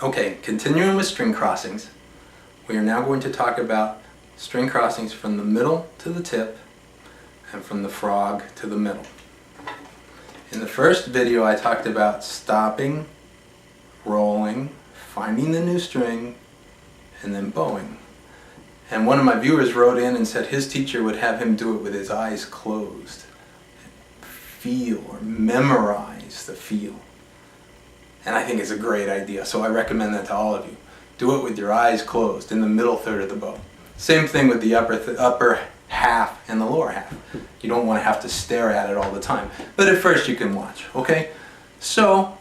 Okay, continuing with string crossings, we are now going to talk about string crossings from the middle to the tip and from the frog to the middle. In the first video I talked about stopping, rolling, finding the new string, and then bowing. And one of my viewers wrote in and said his teacher would have him do it with his eyes closed. Feel or memorize the feel. And I think it's a great idea, so I recommend that to all of you. Do it with your eyes closed in the middle third of the bow. Same thing with the upper half and the lower half. You don't want to have to stare at it all the time. But at first you can watch, okay? So,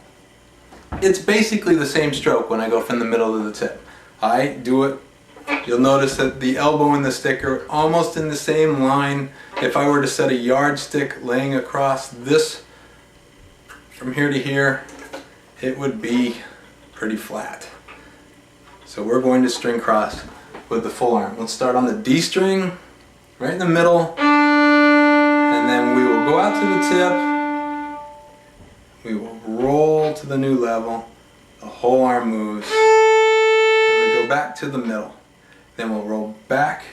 it's basically the same stroke when I go from the middle to the tip. I do it. You'll notice that the elbow and the stick are almost in the same line. If I were to set a yardstick laying across this from here to here, it would be pretty flat. So we're going to string cross with the full arm. Let's start on the D string, right in the middle, and then we will go out to the tip, we will roll to the new level, the whole arm moves, and we go back to the middle. Then we'll roll back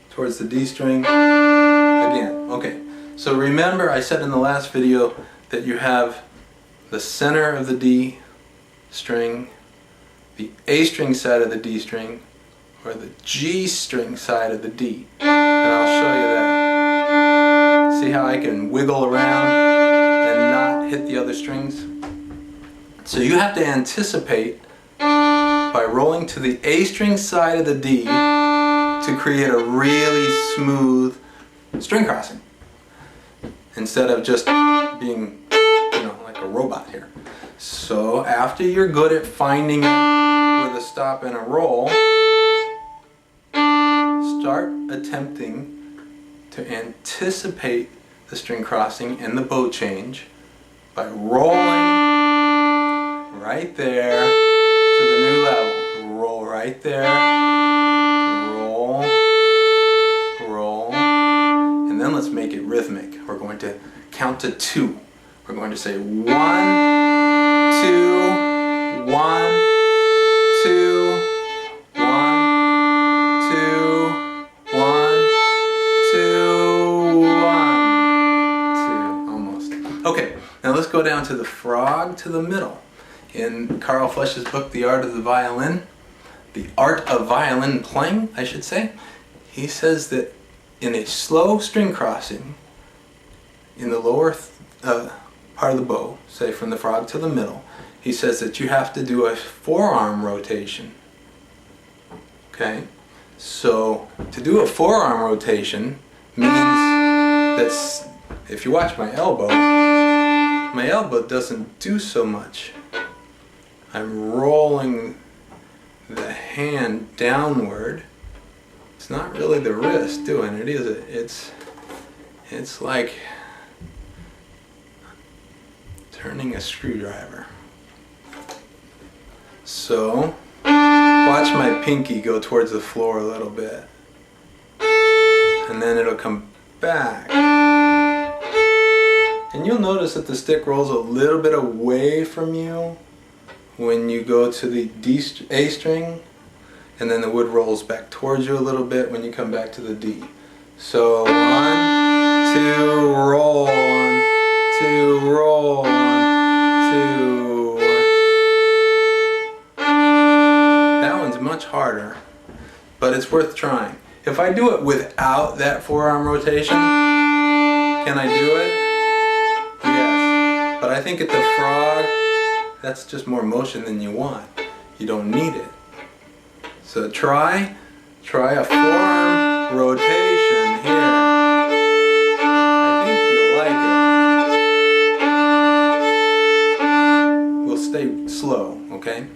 towards the D string again. Okay, so remember I said in the last video that you have the center of the D string, the A string side of the D string, or the G string side of the D. And I'll show you that. See how I can wiggle around and not hit the other strings? So you have to anticipate by rolling to the A string side of the D to create a really smooth string crossing, instead of just being like a robot here. So after you're good at finding it with a stop and a roll, start attempting to anticipate the string crossing and the bow change by rolling right there to the new level. Roll right there, roll, roll, and then let's make it rhythmic. We're going to count to 2. We're going to say 1, 2, 1, 2, 1, 2, 1, 2, 1, 2. Almost. Okay, now let's go down to the frog to the middle. In Carl Flesch's book, The Art of the Art of Violin Playing, I should say, he says that in a slow string crossing, in the lower part of the bow, say from the frog to the middle, he says that you have to do a forearm rotation. Okay? So, to do a forearm rotation means that if you watch my elbow doesn't do so much. I'm rolling the hand downward. It's not really the wrist doing it, is it? It's like turning a screwdriver. So, watch my pinky go towards the floor a little bit. And then it'll come back. And you'll notice that the stick rolls a little bit away from you when you go to the A string, and then the wood rolls back towards you a little bit when you come back to the D. So 1, 2, roll, 1, 2, roll, 1, 2. That one's much harder, but it's worth trying. If I do it without that forearm rotation, can I do it? Yes. But I think at the frog, that's just more motion than you want. You don't need it. So try a forearm rotation here. I think you'll like it. We'll stay slow, okay?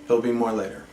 There'll be more later.